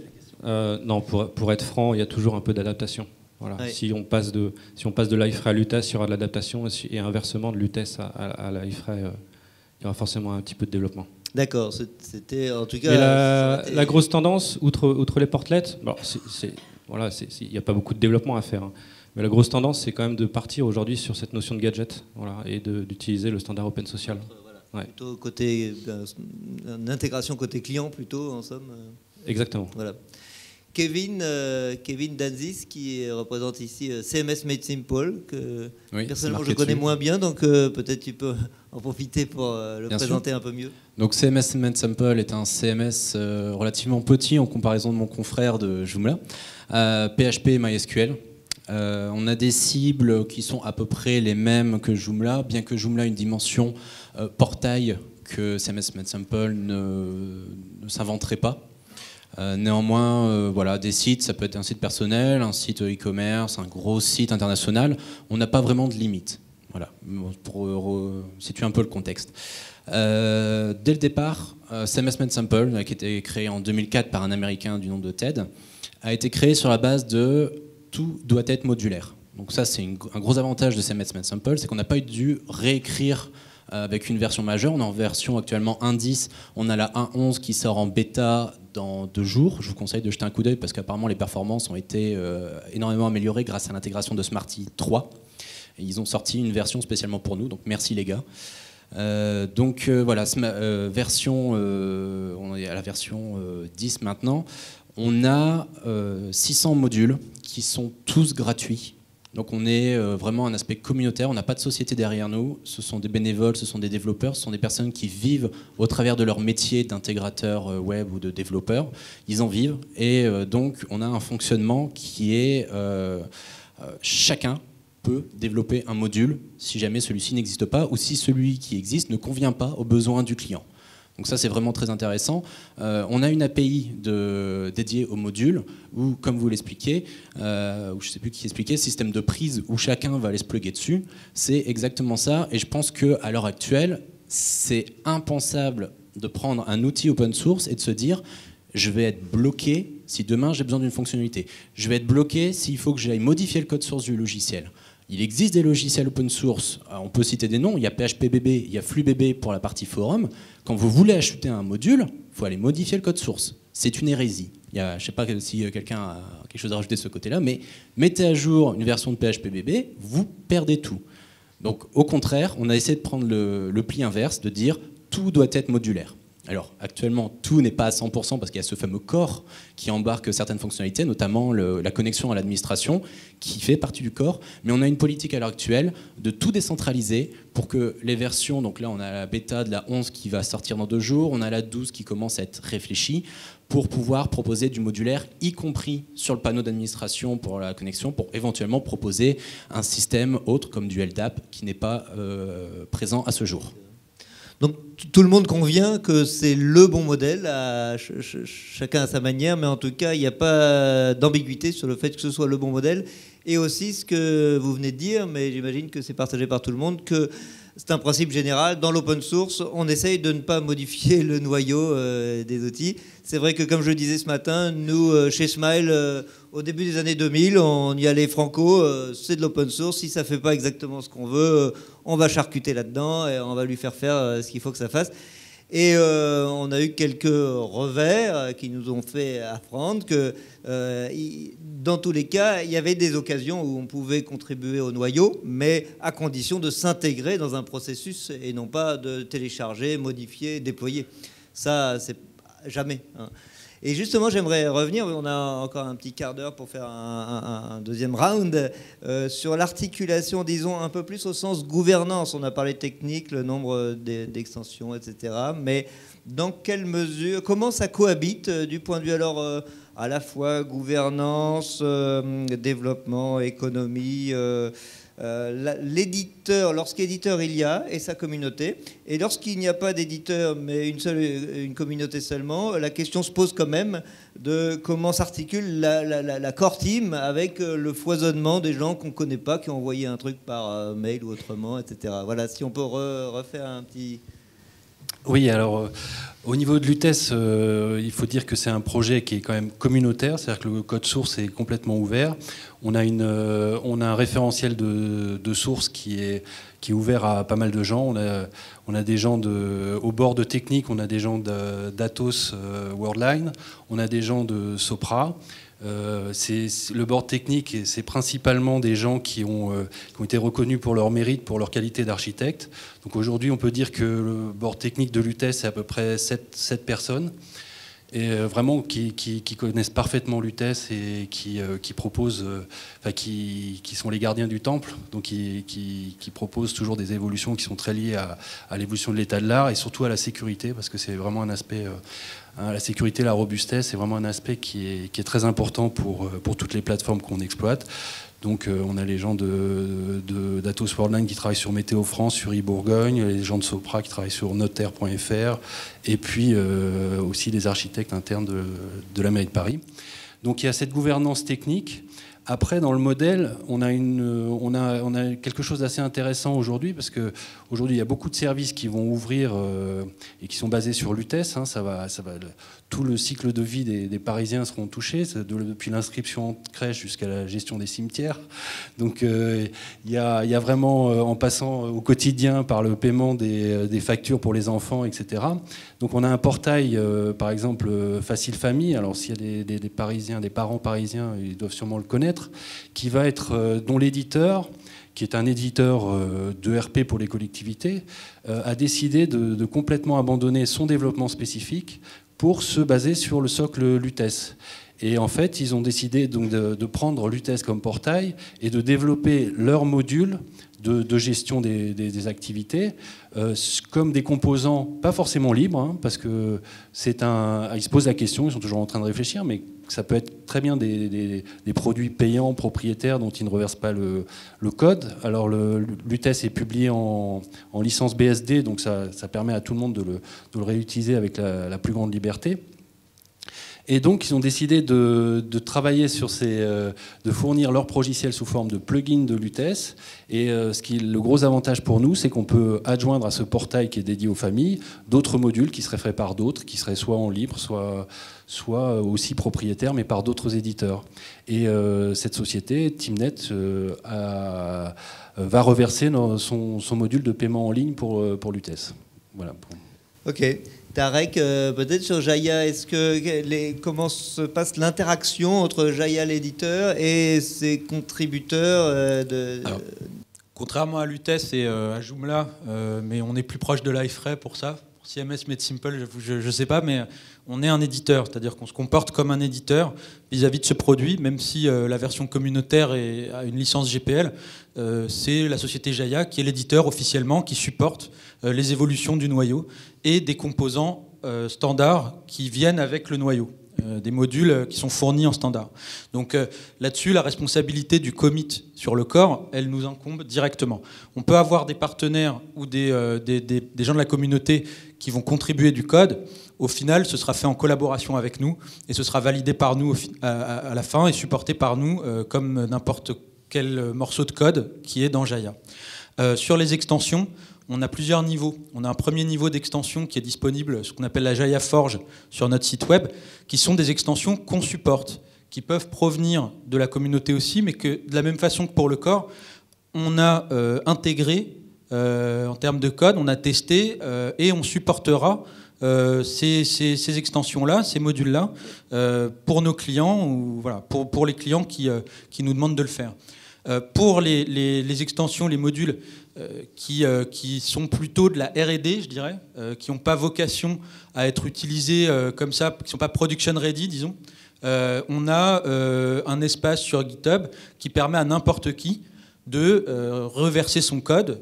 non, pour être franc, il y a toujours un peu d'adaptation. Voilà. Ouais. Si on passe de Liferay à Lutèce, il y aura de l'adaptation, et inversement de Lutèce à Liferay, il y aura forcément un petit peu de développement. D'accord, c'était en tout cas... Mais la grosse tendance, outre les portlets, bon, il n'y a pas beaucoup de développement à faire, hein, mais la grosse tendance, c'est quand même de partir aujourd'hui sur cette notion de gadget, voilà, et d'utiliser le standard OpenSocial. Voilà. Ouais. Plutôt côté une intégration côté client plutôt, en somme. Exactement. Voilà. Kevin Danzis, qui représente ici CMS Made Simple, que personnellement je connais moins bien, donc peut-être tu peux en profiter pour le bien présenter sûr. Un peu mieux. Donc CMS Made Simple est un CMS relativement petit en comparaison de mon confrère de Joomla, PHP et MySQL. On a des cibles qui sont à peu près les mêmes que Joomla, bien que Joomla ait une dimension portail que CMS Made Simple ne s'inventerait pas. Néanmoins, voilà, des sites, ça peut être un site personnel, un site e-commerce, un gros site international. On n'a pas vraiment de limite. Voilà, pour situer un peu le contexte. Dès le départ, CMS Made Simple, qui a été créé en 2004 par un Américain du nom de Ted, a été créé sur la base de tout doit être modulaire. Donc ça, c'est un gros avantage de CMS Made Simple, c'est qu'on n'a pas dû réécrire avec une version majeure. On est en version actuellement 1.10, on a la 1.11 qui sort en bêta dans 2 jours. Je vous conseille de jeter un coup d'œil parce qu'apparemment les performances ont été énormément améliorées grâce à l'intégration de Smarty 3. Et ils ont sorti une version spécialement pour nous, donc merci les gars. Voilà, version, on est à la version 10 maintenant. On a 600 modules qui sont tous gratuits. Donc on est vraiment un aspect communautaire, on n'a pas de société derrière nous, ce sont des bénévoles, ce sont des développeurs, ce sont des personnes qui vivent au travers de leur métier d'intégrateur web ou de développeur, ils en vivent, et donc on a un fonctionnement qui est chacun peut développer un module si jamais celui-ci n'existe pas ou si celui qui existe ne convient pas aux besoins du client. Donc ça, c'est vraiment très intéressant. On a une API dédiée aux modules, où, comme vous l'expliquez, ou je ne sais plus qui expliquait, système de prise où chacun va aller se plugger dessus. C'est exactement ça. Et je pense qu'à l'heure actuelle, c'est impensable de prendre un outil open source et de se dire je vais être bloqué si demain j'ai besoin d'une fonctionnalité. Je vais être bloqué s'il faut que j'aille modifier le code source du logiciel. Il existe des logiciels open source, on peut citer des noms, il y a PHPBB, il y a FluBB pour la partie forum. Quand vous voulez ajouter un module, il faut aller modifier le code source. C'est une hérésie. Je ne sais pas si quelqu'un a quelque chose à rajouter de ce côté-là, mais mettez à jour une version de PHPBB, vous perdez tout. Donc au contraire, on a essayé de prendre le pli inverse, de dire tout doit être modulaire. Alors actuellement, tout n'est pas à 100% parce qu'il y a ce fameux core qui embarque certaines fonctionnalités, notamment la connexion à l'administration qui fait partie du core. Mais on a une politique à l'heure actuelle de tout décentraliser pour que les versions, donc là on a la bêta de la 11 qui va sortir dans 2 jours, on a la 12 qui commence à être réfléchie pour pouvoir proposer du modulaire, y compris sur le panneau d'administration pour la connexion, pour éventuellement proposer un système autre comme du LDAP qui n'est pas présent à ce jour. Donc tout le monde convient que c'est le bon modèle, chacun à sa manière, mais en tout cas, il n'y a pas d'ambiguïté sur le fait que ce soit le bon modèle. Et aussi ce que vous venez de dire, mais j'imagine que c'est partagé par tout le monde, que c'est un principe général. Dans l'open source, on essaye de ne pas modifier le noyau des outils. C'est vrai que, comme je le disais ce matin, nous, chez Smile, au début des années 2000, on y allait franco, c'est de l'open source. Si ça ne fait pas exactement ce qu'on veut, on va charcuter là-dedans et on va lui faire ce qu'il faut que ça fasse. Et on a eu quelques revers qui nous ont fait apprendre que dans tous les cas, il y avait des occasions où on pouvait contribuer au noyau, mais à condition de s'intégrer dans un processus et non pas de télécharger, modifier, déployer. Ça, c'est jamais. Et justement, j'aimerais revenir, on a encore un petit quart d'heure pour faire un deuxième round, sur l'articulation, disons, un peu plus au sens gouvernance. On a parlé technique, le nombre d'extensions, etc. Mais dans quelle mesure, comment ça cohabite du point de vue alors à la fois gouvernance, développement, économie, l'éditeur, lorsqu'éditeur il y a, et sa communauté, et lorsqu'il n'y a pas d'éditeur, mais une communauté seulement, la question se pose quand même de comment s'articule la core team avec le foisonnement des gens qu'on ne connaît pas, qui ont envoyé un truc par mail ou autrement, etc. Voilà, si on peut refaire un petit... Oui, alors au niveau de l'UTES, il faut dire que c'est un projet qui est quand même communautaire, c'est-à-dire que le code source est complètement ouvert. On a un référentiel de source qui est ouvert à pas mal de gens. On a des gens au bord de technique, on a des gens d'Atos Worldline, on a des gens de Sopra. Le board technique, c'est principalement des gens qui ont été reconnus pour leur mérite, pour leur qualité d'architecte. Donc aujourd'hui, on peut dire que le board technique de l'UTES, c'est à peu près 7 personnes, et vraiment qui connaissent parfaitement l'UTES et qui proposent, qui sont les gardiens du temple, donc qui proposent toujours des évolutions qui sont très liées à l'évolution de l'état de l'art et surtout à la sécurité, parce que c'est vraiment un aspect... la sécurité, la robustesse, c'est vraiment un aspect qui est très important pour toutes les plateformes qu'on exploite. Donc on a les gens d'Atos Worldline qui travaillent sur Météo France, sur e-Bourgogne, les gens de Sopra qui travaillent sur notaire.fr, et puis aussi les architectes internes de la mairie de Paris. Donc il y a cette gouvernance technique. Après, dans le modèle, on a quelque chose d'assez intéressant aujourd'hui, parce qu'aujourd'hui, il y a beaucoup de services qui vont ouvrir et qui sont basés sur l'UTES. Tout le cycle de vie des Parisiens seront touchés, depuis l'inscription en crèche jusqu'à la gestion des cimetières. Donc, il y a vraiment, en passant au quotidien par le paiement des factures pour les enfants, etc. Donc, on a un portail, par exemple, Facile Famille. Alors, s'il y a des Parisiens, des parents parisiens, ils doivent sûrement le connaître, qui va être, dont l'éditeur, qui est un éditeur de RP pour les collectivités, a décidé de complètement abandonner son développement spécifique pour se baser sur le socle l'UTES. Et en fait, ils ont décidé donc de prendre l'UTES comme portail et de développer leur module de gestion des activités comme des composants pas forcément libres, parce que ils se posent la question, ils sont toujours en train de réfléchir, mais ça peut être très bien des produits payants propriétaires dont ils ne reversent pas le code. Alors l'UTES est publié en licence BSD, donc ça permet à tout le monde de le réutiliser avec la plus grande liberté. Et donc, ils ont décidé de travailler sur de fournir leur progiciel sous forme de plugin de l'UTES. Et le gros avantage pour nous, c'est qu'on peut adjoindre à ce portail qui est dédié aux familles d'autres modules qui seraient faits par d'autres, qui seraient soit en libre, soit aussi propriétaires, mais par d'autres éditeurs. Et cette société, Teamnet, va reverser son module de paiement en ligne pour l'UTES. Voilà. Ok. Tarek, peut-être sur Jaya, comment se passe l'interaction entre Jaya l'éditeur et ses contributeurs Alors, contrairement à l'UTES et à Joomla, mais on est plus proche de l'iFree pour ça. Pour CMS MadeSimple, je ne sais pas, mais on est un éditeur, c'est-à-dire qu'on se comporte comme un éditeur vis-à-vis de ce produit, même si la version communautaire a une licence GPL. C'est la société Jaya qui est l'éditeur officiellement, qui supporte les évolutions du noyau et des composants standards qui viennent avec le noyau, des modules qui sont fournis en standard. Donc là-dessus, la responsabilité du commit sur le core, elle nous incombe directement. On peut avoir des partenaires ou des gens de la communauté qui vont contribuer du code. Au final, ce sera fait en collaboration avec nous et ce sera validé par nous à la fin et supporté par nous comme n'importe quel morceau de code qui est dans Jaya. Sur les extensions, on a plusieurs niveaux. On a un premier niveau d'extension qui est disponible, ce qu'on appelle la Jaya Forge, sur notre site web, qui sont des extensions qu'on supporte, qui peuvent provenir de la communauté aussi, mais que de la même façon que pour le core, on a intégré en termes de code, on a testé et on supportera ces extensions-là, ces modules-là, pour nos clients, ou voilà, pour les clients qui nous demandent de le faire. Pour les extensions, les modules qui sont plutôt de la R&D, je dirais, qui n'ont pas vocation à être utilisés comme ça, qui ne sont pas production ready, disons, on a un espace sur GitHub qui permet à n'importe qui de reverser son code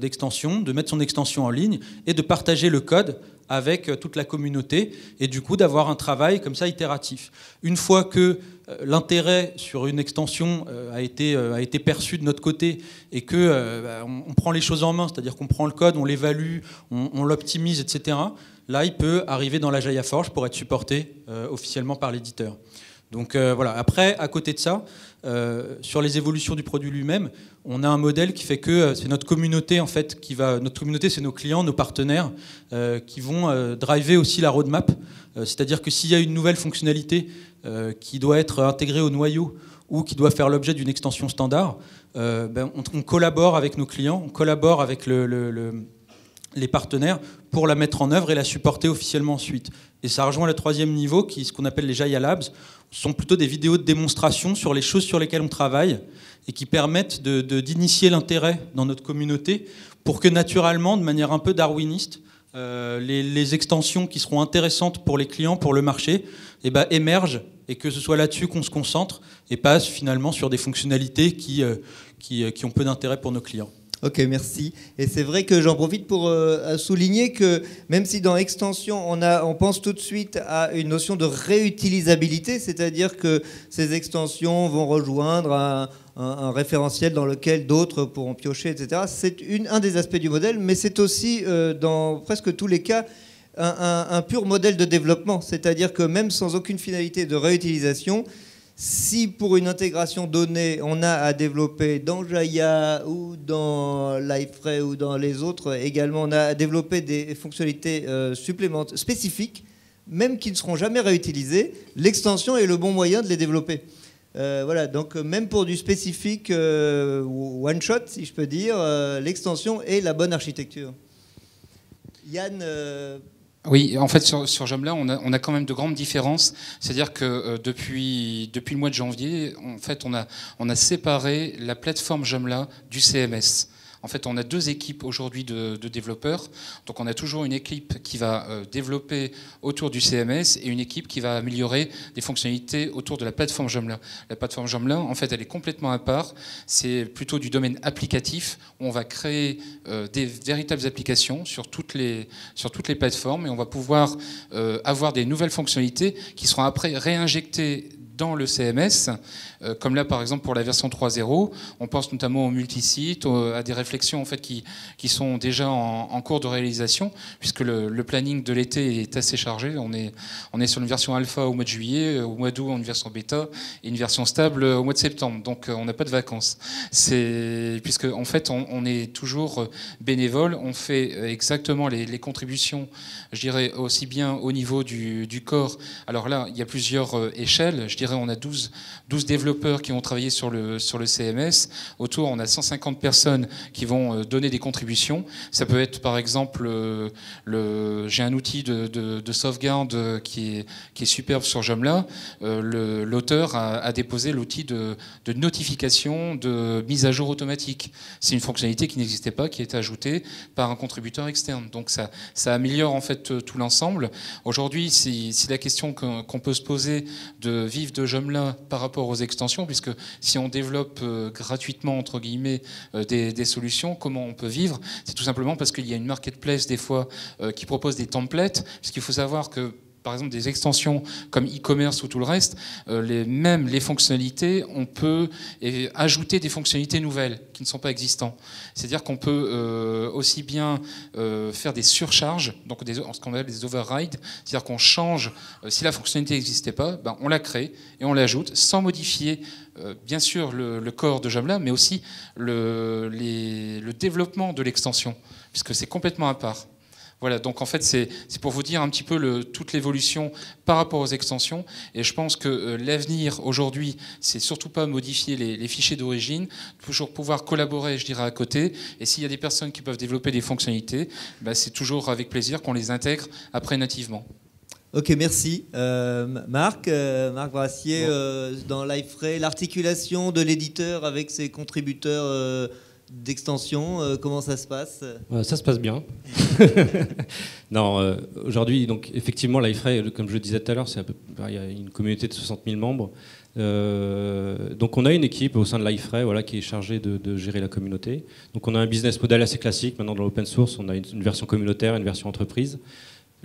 d'extension, de mettre son extension en ligne et de partager le code avec toute la communauté et du coup d'avoir un travail comme ça itératif. Une fois que l'intérêt sur une extension a été perçu de notre côté et que on prend les choses en main, c'est-à-dire qu'on prend le code, on l'évalue, on l'optimise, etc., là il peut arriver dans la Jaya Forge pour être supporté officiellement par l'éditeur. Donc voilà. Après, à côté de ça, sur les évolutions du produit lui-même, on a un modèle qui fait que c'est notre communauté en fait notre communauté, c'est nos clients, nos partenaires qui vont driver aussi la roadmap. C'est-à-dire que s'il y a une nouvelle fonctionnalité qui doit être intégrée au noyau ou qui doit faire l'objet d'une extension standard, on collabore avec nos clients, on collabore avec les partenaires pour la mettre en œuvre et la supporter officiellement ensuite. Et ça rejoint le troisième niveau, qui est ce qu'on appelle les Jaya Labs. Ce sont plutôt des vidéos de démonstration sur les choses sur lesquelles on travaille et qui permettent d'initier l'intérêt dans notre communauté pour que naturellement, de manière un peu darwiniste, les extensions qui seront intéressantes pour les clients, pour le marché, émergent et que ce soit là-dessus qu'on se concentre et pas finalement sur des fonctionnalités qui ont peu d'intérêt pour nos clients. Ok, merci. Et c'est vrai que j'en profite pour souligner que même si dans extension, on pense tout de suite à une notion de réutilisabilité, c'est-à-dire que ces extensions vont rejoindre un référentiel dans lequel d'autres pourront piocher, etc. C'est un des aspects du modèle, mais c'est aussi, dans presque tous les cas, un pur modèle de développement. C'est-à-dire que même sans aucune finalité de réutilisation, si pour une intégration donnée, on a à développer dans Jaya ou dans l'iFree ou dans les autres également, on a à développer des fonctionnalités supplémentaires, spécifiques, même qui ne seront jamais réutilisées, l'extension est le bon moyen de les développer. Voilà, donc même pour du spécifique one-shot, si je peux dire, l'extension est la bonne architecture. Yann Oui, en fait, sur Joomla, on a quand même de grandes différences. C'est-à-dire que depuis le mois de janvier, en fait, on a séparé la plateforme Joomla du CMS. En fait, on a 2 équipes aujourd'hui de développeurs. Donc on a toujours une équipe qui va développer autour du CMS et une équipe qui va améliorer des fonctionnalités autour de la plateforme Joomla. La plateforme Joomla, en fait, elle est complètement à part. C'est plutôt du domaine applicatif où on va créer des véritables applications sur toutes les plateformes et on va pouvoir avoir des nouvelles fonctionnalités qui seront après réinjectées dans le CMS, comme là par exemple pour la version 3.0, on pense notamment au multisite, à des réflexions en fait qui sont déjà en cours de réalisation, puisque le planning de l'été est assez chargé. On est sur une version alpha au mois de juillet, au mois d'août une version bêta et une version stable au mois de septembre. Donc on n'a pas de vacances. Puisque en fait on est toujours bénévole, on fait exactement les contributions, je dirais aussi bien au niveau du corps. Alors là il y a plusieurs échelles. Je dirais on a 12 développeurs qui vont travailler sur le CMS. Autour, on a 150 personnes qui vont donner des contributions. Ça peut être, par exemple, j'ai un outil de sauvegarde qui est superbe sur Joomla. L'auteur a déposé l'outil de notification de mise à jour automatique. C'est une fonctionnalité qui n'existait pas, qui a été ajoutée par un contributeur externe. Donc ça améliore en fait tout l'ensemble. Aujourd'hui, c'est la question qu'on peut se poser de vivre de Joomla par rapport aux extensions, puisque si on développe gratuitement entre guillemets des solutions, comment on peut vivre? C'est tout simplement parce qu'il y a une marketplace des fois qui propose des templates, puisqu'il faut savoir que par exemple des extensions comme e-commerce ou tout le reste, même les fonctionnalités, on peut ajouter des fonctionnalités nouvelles qui ne sont pas existantes. C'est-à-dire qu'on peut aussi bien faire des surcharges, donc ce qu'on appelle des overrides, c'est-à-dire qu'on change, si la fonctionnalité n'existait pas, ben on la crée et on l'ajoute sans modifier bien sûr le corps de Joomla, mais aussi le développement de l'extension, puisque c'est complètement à part. Voilà, donc en fait, c'est pour vous dire un petit peu toute l'évolution par rapport aux extensions. Et je pense que l'avenir, aujourd'hui, c'est surtout pas modifier les fichiers d'origine, toujours pouvoir collaborer, je dirais, à côté. Et s'il y a des personnes qui peuvent développer des fonctionnalités, bah, c'est toujours avec plaisir qu'on les intègre après nativement. Ok, merci. Marc Brassier, dans Liferay, l'articulation de l'éditeur avec ses contributeurs d'extension, comment ça se passe? Ça se passe bien. Non, aujourd'hui, donc effectivement, Liferay, comme je le disais tout à l'heure, il y a une communauté de 60 000 membres. Donc on a une équipe au sein de Liferay, voilà, qui est chargée de gérer la communauté. Donc on a un business model assez classique. Maintenant dans l'open source, on a une version communautaire, une version entreprise.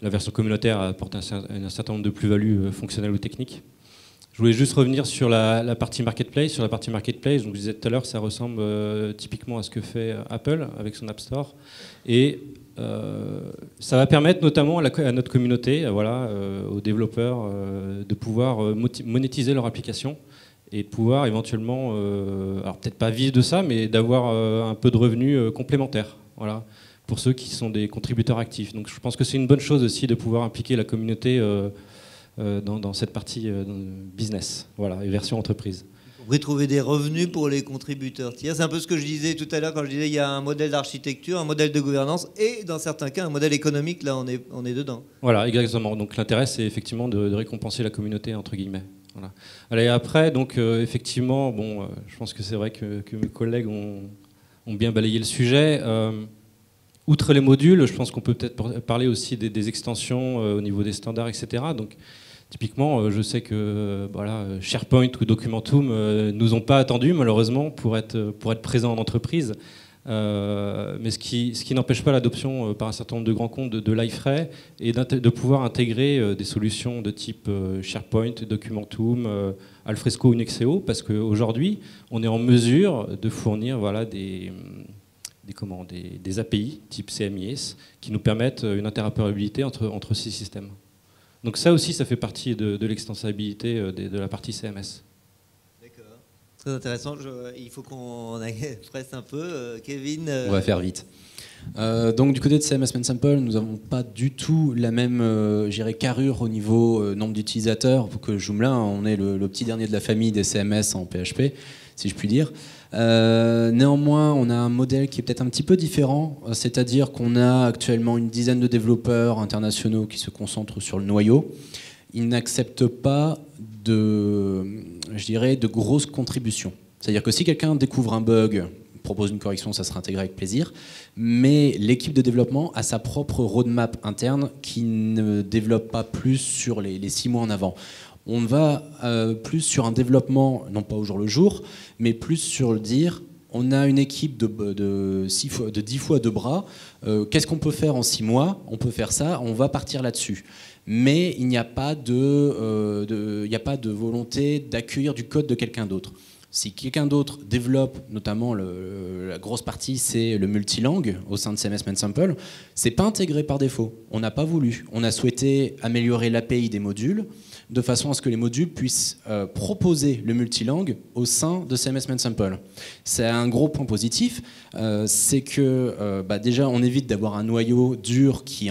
La version communautaire apporte un certain nombre de plus-values fonctionnelles ou techniques. Je voulais juste revenir sur la partie marketplace. Sur la partie marketplace, donc je disais tout à l'heure, ça ressemble typiquement à ce que fait Apple avec son App Store. Et ça va permettre notamment à notre communauté, voilà, aux développeurs, de pouvoir monétiser leur application et de pouvoir éventuellement, alors peut-être pas vivre de ça, mais d'avoir un peu de revenus complémentaires. Voilà, pour ceux qui sont des contributeurs actifs. Donc je pense que c'est une bonne chose aussi de pouvoir impliquer la communauté dans cette partie business, voilà, et version entreprise. Vous pourrez trouver des revenus pour les contributeurs tiers. C'est un peu ce que je disais tout à l'heure quand je disais qu'il y a un modèle d'architecture, un modèle de gouvernance et dans certains cas un modèle économique. Là, on est dedans. Voilà, exactement. Donc l'intérêt, c'est effectivement de récompenser la communauté, entre guillemets. Voilà. Allez, après, donc effectivement, bon, je pense que c'est vrai que mes collègues ont bien balayé le sujet. Outre les modules, je pense qu'on peut peut-être parler aussi des extensions au niveau des standards, etc. Donc, typiquement, je sais que voilà, SharePoint ou Documentum nous ont pas attendus, malheureusement, pour être présents en entreprise. Mais ce qui n'empêche pas l'adoption par un certain nombre de grands comptes de Liferay et de pouvoir intégrer des solutions de type SharePoint, Documentum, Alfresco ou Nexeo, parce qu'aujourd'hui, on est en mesure de fournir voilà, des API type CMIS qui nous permettent une interopérabilité entre ces systèmes. Donc ça aussi, ça fait partie de l'extensibilité de la partie CMS. D'accord. Très intéressant. Il faut qu'on presse un peu. Kevin On va faire vite. Donc du côté de CMS MainSample, nous n'avons pas du tout la même carrure au niveau nombre d'utilisateurs que Joomla. On est le petit dernier de la famille des CMS en PHP, si je puis dire. Néanmoins, on a un modèle qui est peut-être un petit peu différent, c'est-à-dire qu'on a actuellement une dizaine de développeurs internationaux qui se concentrent sur le noyau. Ils n'acceptent pas de grosses contributions. C'est-à-dire que si quelqu'un découvre un bug propose une correction, ça sera intégré avec plaisir. Mais l'équipe de développement a sa propre roadmap interne qui ne développe pas plus sur les 6 mois en avant. On va plus sur un développement, non pas au jour le jour, mais plus sur le dire, on a une équipe de 10 fois 2 bras, qu'est-ce qu'on peut faire en 6 mois? On peut faire ça, on va partir là-dessus. Mais il n'y a pas de volonté d'accueillir du code de quelqu'un d'autre. Si quelqu'un d'autre développe, notamment la grosse partie, c'est le multilangue au sein de CMS Main Sample, c'est pas intégré par défaut. On n'a pas voulu. On a souhaité améliorer l'API des modules de façon à ce que les modules puissent proposer le multilangue au sein de CMS Main Sample. C'est un gros point positif, c'est que déjà on évite d'avoir un noyau dur qui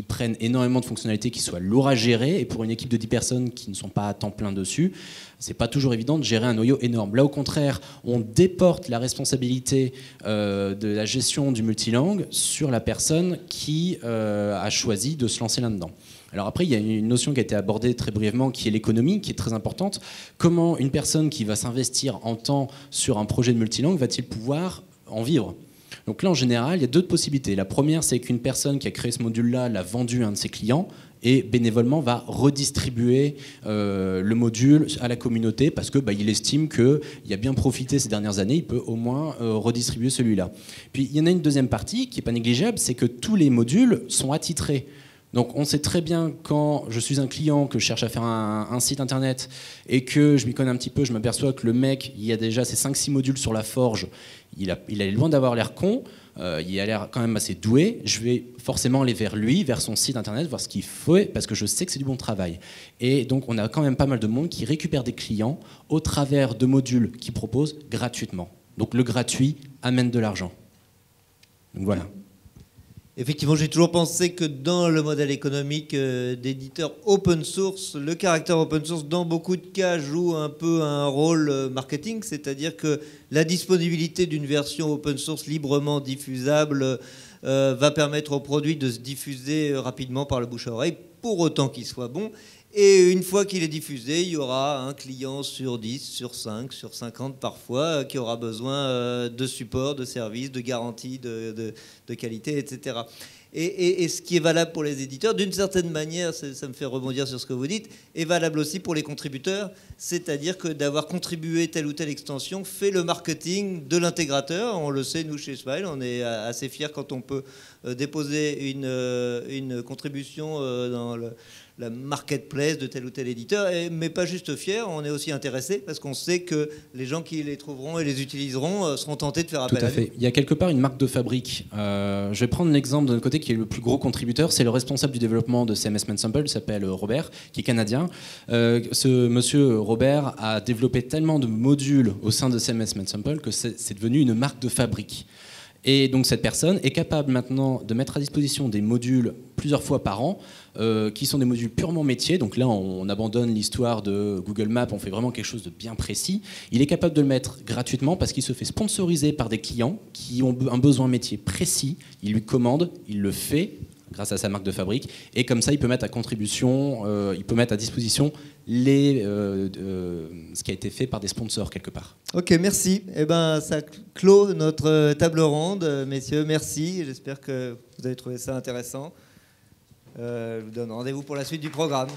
prenne énormément de fonctionnalités, qui soit lourd à gérer, et pour une équipe de 10 personnes qui ne sont pas à temps plein dessus, c'est pas toujours évident de gérer un noyau énorme. Là, au contraire, on déporte la responsabilité de la gestion du multilangue sur la personne qui a choisi de se lancer là-dedans. Alors après, il y a une notion qui a été abordée très brièvement, qui est l'économie, qui est très importante. Comment une personne qui va s'investir en temps sur un projet de multilangue va-t-il pouvoir en vivre ? Donc là, en général, il y a 2 possibilités. La première, c'est qu'une personne qui a créé ce module-là l'a vendu à un de ses clients et bénévolement va redistribuer le module à la communauté parce qu'il estime qu'il a bien profité ces dernières années, il peut au moins redistribuer celui-là. Puis il y en a une deuxième partie qui n'est pas négligeable, c'est que tous les modules sont attitrés. Donc on sait très bien quand je suis un client, que je cherche à faire un site internet et que je m'y connais un petit peu, je m'aperçois que le mec, il y a déjà ses 5-6 modules sur la forge, il est loin d'avoir l'air con, il a l'air quand même assez doué, je vais forcément aller vers lui, vers son site internet, voir ce qu'il faut, parce que je sais que c'est du bon travail. Et donc on a quand même pas mal de monde qui récupère des clients au travers de modules qu'ils proposent gratuitement. Donc le gratuit amène de l'argent. Donc voilà. Effectivement, j'ai toujours pensé que dans le modèle économique d'éditeur open source, le caractère open source, dans beaucoup de cas, joue un peu un rôle marketing, c'est-à-dire que la disponibilité d'une version open source librement diffusable va permettre au produit de se diffuser rapidement par le bouche à oreille, pour autant qu'il soit bon. Et une fois qu'il est diffusé, il y aura un client sur 10, sur 5, sur 50 parfois, qui aura besoin de support, de services, de garanties, de qualité, etc. Et ce qui est valable pour les éditeurs, d'une certaine manière, ça me fait rebondir sur ce que vous dites, est valable aussi pour les contributeurs, c'est-à-dire que d'avoir contribué telle ou telle extension fait le marketing de l'intégrateur. On le sait, nous, chez Smile, on est assez fiers quand on peut déposer une contribution dans la marketplace de tel ou tel éditeur, mais pas juste fiers, on est aussi intéressés parce qu'on sait que les gens qui les trouveront et les utiliseront seront tentés de faire appel à nous. Tout à fait. Il y a quelque part une marque de fabrique. Je vais prendre l'exemple de notre côté qui est le plus gros contributeur, c'est le responsable du développement de CMS Main Sample, il s'appelle Robert, qui est canadien. Ce monsieur Robert a développé tellement de modules au sein de CMS Main Sample que c'est devenu une marque de fabrique. Et donc cette personne est capable maintenant de mettre à disposition des modules plusieurs fois par an, qui sont des modules purement métiers. Donc là, on abandonne l'histoire de Google Maps, on fait vraiment quelque chose de bien précis. Il est capable de le mettre gratuitement parce qu'il se fait sponsoriser par des clients qui ont un besoin métier précis. Il lui commande, il le fait grâce à sa marque de fabrique. Et comme ça, il peut mettre à contribution, il peut mettre à disposition ce qui a été fait par des sponsors quelque part. Ok, merci. Eh ben, ça clôt notre table ronde, messieurs. Merci. J'espère que vous avez trouvé ça intéressant. Je vous donne rendez-vous pour la suite du programme.